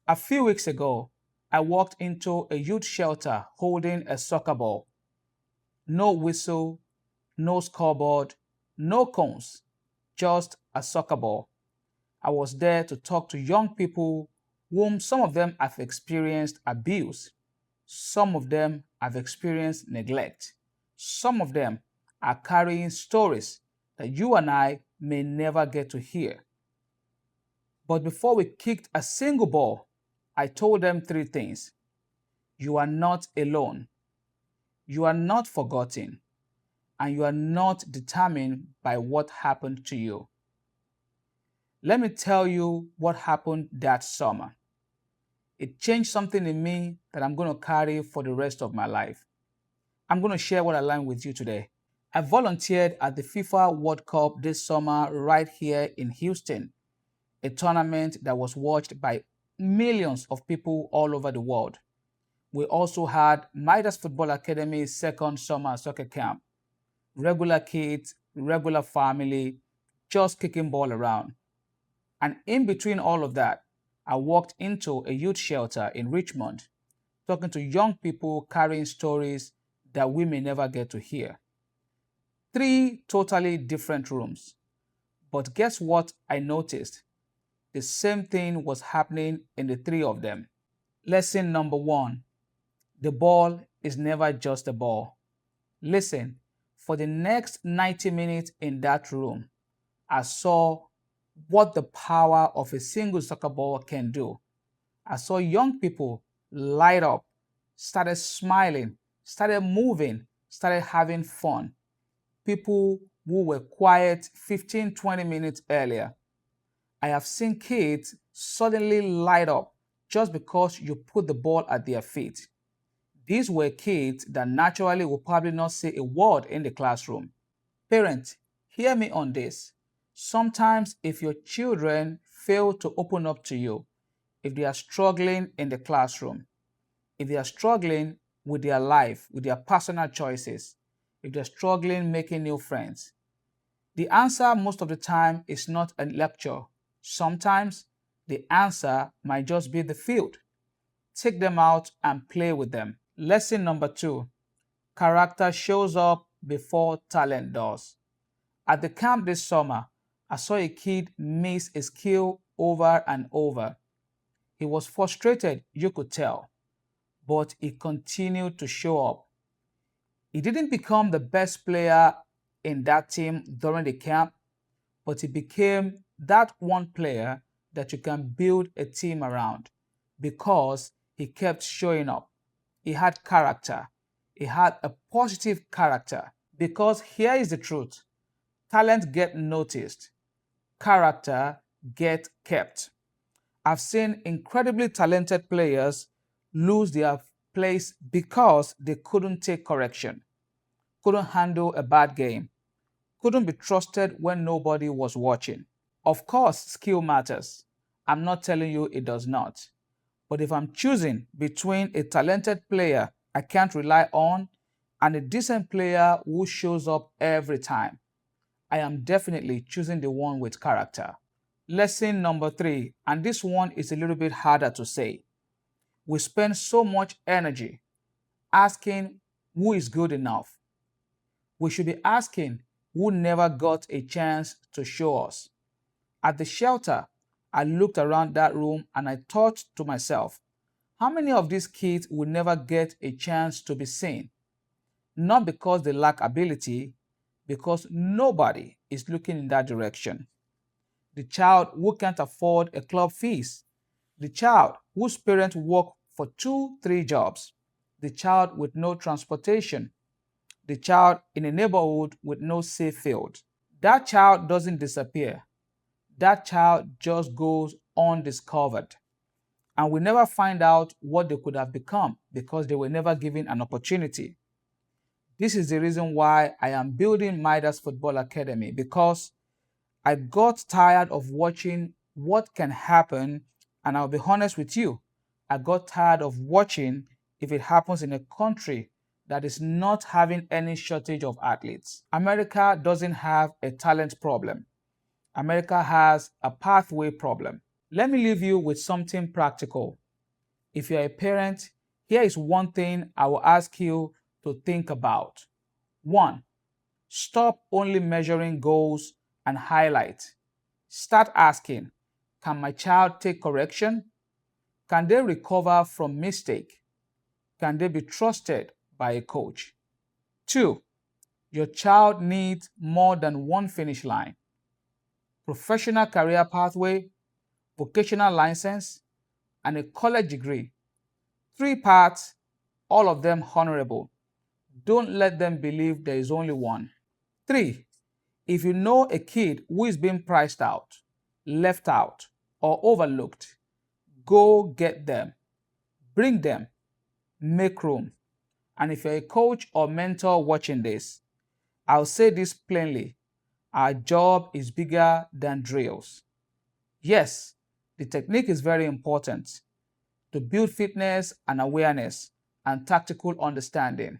A few weeks ago, I walked into a youth shelter holding a soccer ball. No whistle, no scoreboard, no cones, just a soccer ball. I was there to talk to young people whom some of them have experienced abuse. Some of them have experienced neglect. Some of them are carrying stories that you and I may never get to hear. But before we kicked a single ball, I told them three things. You are not alone. You are not forgotten. And you are not determined by what happened to you. Let me tell you what happened that summer. It changed something in me that I'm going to carry for the rest of my life. I'm going to share what I learned with you today. I volunteered at the FIFA World Cup this summer right here in Houston, a tournament that was watched by millions of people all over the world. We also had Midas Football Academy's second summer soccer camp. Regular kids, regular family, just kicking ball around. And in between all of that, I walked into a youth shelter in Richmond, talking to young people carrying stories that we may never get to hear. Three totally different rooms. But guess what I noticed? The same thing was happening in the three of them. Lesson number one, the ball is never just a ball. Listen, for the next 90 minutes in that room, I saw what the power of a single soccer ball can do. I saw young people light up, started smiling, started moving, started having fun. People who were quiet 15, 20 minutes earlier. I have seen kids suddenly light up just because you put the ball at their feet. These were kids that naturally would probably not say a word in the classroom. Parents, hear me on this. Sometimes if your children fail to open up to you, if they are struggling in the classroom, if they are struggling with their life, with their personal choices, if they're struggling making new friends, the answer most of the time is not a lecture. Sometimes the answer might just be the field. Take them out and play with them. Lesson number two, character shows up before talent does. At the camp this summer, I saw a kid miss a skill over and over. He was frustrated, you could tell, but he continued to show up. He didn't become the best player in that team during the camp, but he became that one player that you can build a team around because he kept showing up. He had character. He had a positive character. Because here is the truth. Talent get noticed. Character get kept. I've seen incredibly talented players lose their place because they couldn't take correction, couldn't handle a bad game, couldn't be trusted when nobody was watching. Of course, skill matters. I'm not telling you it does not. But if I'm choosing between a talented player I can't rely on and a decent player who shows up every time, I am definitely choosing the one with character. Lesson number three, and this one is a little bit harder to say. We spend so much energy asking who is good enough. We should be asking who never got a chance to show us. At the shelter, I looked around that room and I thought to myself, how many of these kids will never get a chance to be seen? Not because they lack ability, because nobody is looking in that direction. The child who can't afford a club fees, the child whose parents work for 2, 3 jobs, the child with no transportation, the child in a neighborhood with no safe field. That child doesn't disappear. That child just goes undiscovered. And we never find out what they could have become because they were never given an opportunity. This is the reason why I am building Midas Football Academy, because I got tired of watching what can happen, and I'll be honest with you, I got tired of watching if it happens in a country that is not having any shortage of athletes. America doesn't have a talent problem. America has a pathway problem. Let me leave you with something practical. If you're a parent, here is one thing I will ask you to think about. 1. Stop only measuring goals and highlights. Start asking, can my child take correction? Can they recover from mistake? Can they be trusted by a coach? 2. Your child needs more than one finish line. Professional career pathway, vocational license, and a college degree. 3 paths, all of them honorable. Don't let them believe there is only one. 3. If you know a kid who is being priced out, left out, or overlooked, go get them, bring them, make room. And if you're a coach or mentor watching this, I'll say this plainly, our job is bigger than drills. Yes, the technique is very important to build fitness and awareness and tactical understanding,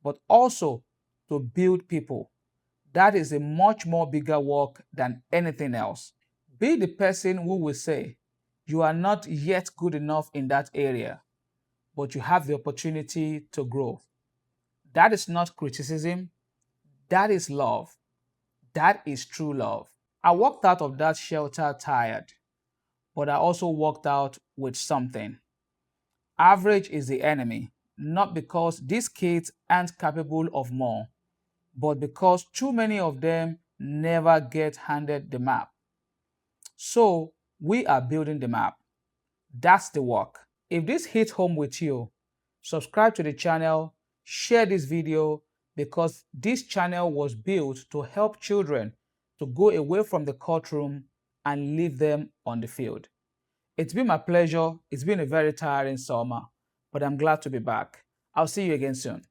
but also to build people. That is a much more bigger work than anything else. Be the person who will say, you are not yet good enough in that area, but you have the opportunity to grow. That is not criticism. That is love. That is true love. I walked out of that shelter tired, but I also walked out with something. Average is the enemy, not because these kids aren't capable of more, but because too many of them never get handed the map. So we are building the map. That's the work. If this hit home with you, subscribe to the channel, share this video, because this channel was built to help children to go away from the courtroom and leave them on the field. It's been my pleasure. It's been a very tiring summer, but I'm glad to be back. I'll see you again soon.